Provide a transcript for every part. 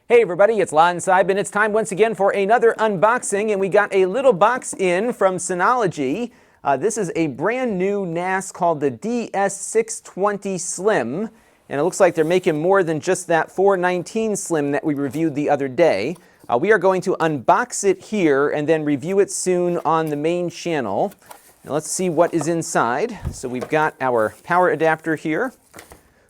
Hey everybody, it's Lon Seib, and it's time once again for another unboxing, and we got a little box in from Synology. This is a brand new NAS called the DS620Slim, and it looks like they're making more than just that 419 Slim that we reviewed the other day. We are going to unbox it here and then review it soon on the main channel. And let's see what is inside. So we've got our power adapter here.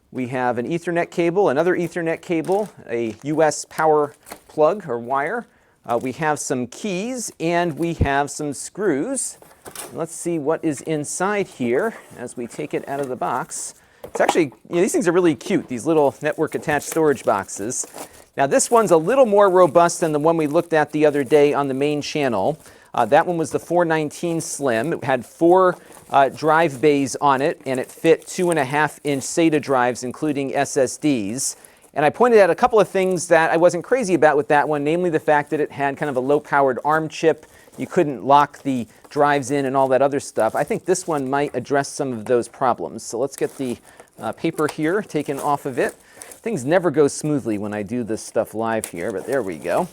We have an Ethernet cable, another Ethernet cable, a US power plug or wire. We have some keys and we have some screws. Let's see what is inside here as we take it out of the box. It's actually, these things are really cute, these little network attached storage boxes. Now this one's a little more robust than the one we looked at the other day on the main channel. That one was the 419 Slim. It had 4 drive bays on it, and it fit 2.5-inch SATA drives, including SSDs. And I pointed out a couple of things that I wasn't crazy about with that one, namely the fact that it had kind of a low-powered ARM chip. You couldn't lock the drives in and all that other stuff. I think this one might address some of those problems. So let's get the paper here taken off of it. Things never go smoothly when I do this stuff live here, but there we go.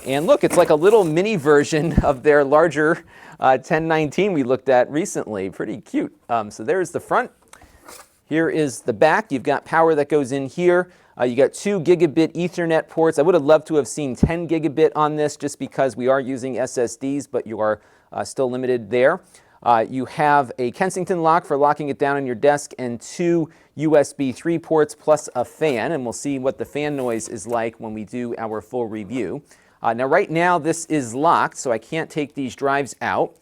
And look, it's like a little mini version of their larger 1019 we looked at recently. Pretty cute. So there's the front. Here is the back. You've got power that goes in here. You got 2 gigabit Ethernet ports. I would have loved to have seen 10 gigabit on this just because we are using SSDs, but you are still limited there. You have a Kensington lock for locking it down on your desk and 2 USB 3 ports plus a fan, and we'll see what the fan noise is like when we do our full review. Now right now this is locked, so I can't take these drives out,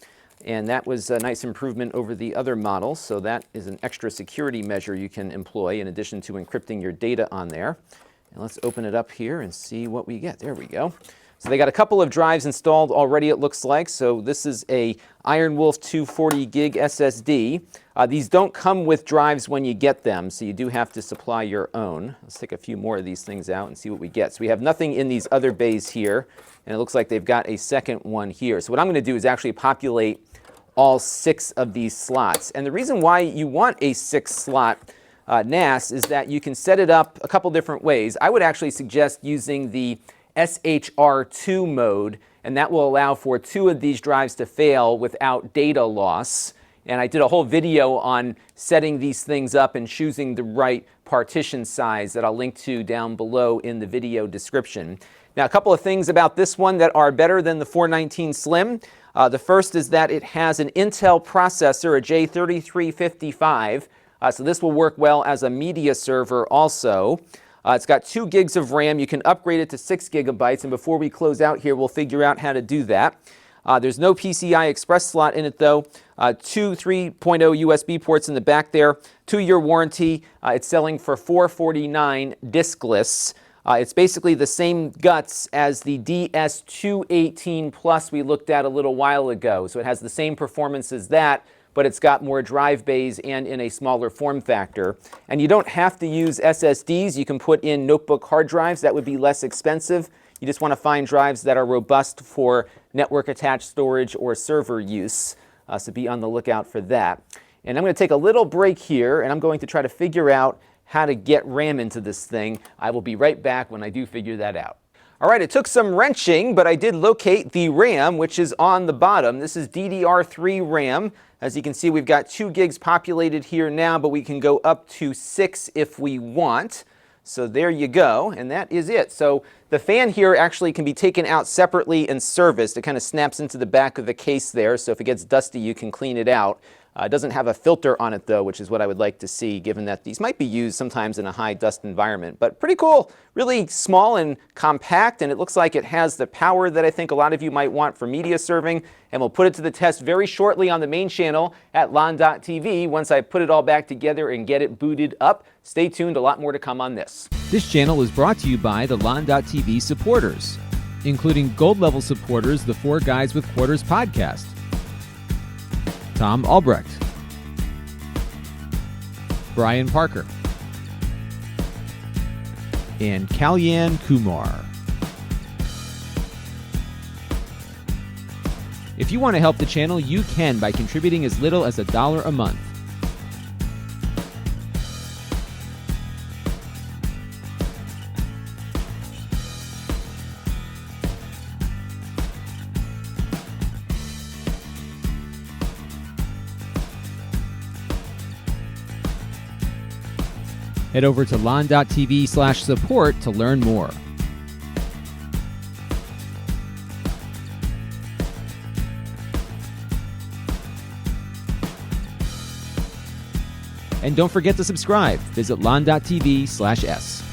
and that was a nice improvement over the other models, so that is an extra security measure you can employ in addition to encrypting your data on there. And let's open it up here and see what we get. There we go. So they got a couple of drives installed already, it looks like. So this is a Iron Wolf 240 gig SSD. These don't come with drives when you get them, so you do have to supply your own. Let's take a few more of these things out and see what we get. So we have nothing in these other bays here, and it looks like they've got a second one here. So what I'm going to do is actually populate all 6 of these slots. And the reason why you want a 6-slot NAS is that you can set it up a couple different ways. I would actually suggest using the SHR2 mode, and that will allow for 2 of these drives to fail without data loss. And I did a whole video on setting these things up and choosing the right partition size that I'll link to down below in the video description. Now, a couple of things about this one that are better than the 419 Slim. The first is that it has an Intel processor, a J3355. So this will work well as a media server also. It's got 2 gigs of RAM. You can upgrade it to 6 gigabytes, and before we close out here, we'll figure out how to do that. There's no PCI Express slot in it, though. 2 3.0 USB ports in the back there. 2-year warranty. It's selling for $449 diskless. It's basically the same guts as the DS218 Plus we looked at a little while ago. So it has the same performance as that, but it's got more drive bays and in a smaller form factor. And you don't have to use SSDs. You can put in notebook hard drives. That would be less expensive. You just want to find drives that are robust for network attached storage or server use. So be on the lookout for that. And I'm going to take a little break here, and I'm going to try to figure out how to get RAM into this thing. I will be right back when I do figure that out. All right, it took some wrenching, but I did locate the RAM, which is on the bottom. This is DDR3 RAM. As you can see, we've got 2 gigs populated here now, but we can go up to 6 if we want. So there you go, and that is it. So the fan here actually can be taken out separately and serviced. It kind of snaps into the back of the case there, so if it gets dusty, you can clean it out. It doesn't have a filter on it, though, which is what I would like to see, given that these might be used sometimes in a high dust environment. But pretty cool, really small and compact, and it looks like it has the power that I think a lot of you might want for media serving. And we'll put it to the test very shortly on the main channel at lon.tv once I put it all back together and get it booted up. Stay tuned, a lot more to come on this. This channel is brought to you by the lon.tv supporters, including gold level supporters, the 4 Guys with Quarters podcast, Tom Albrecht, Brian Parker, and Kalyan Kumar. If you want to help the channel, you can by contributing as little as $1 a month. Head over to lon.tv/support to learn more. And don't forget to subscribe. Visit lon.tv/s.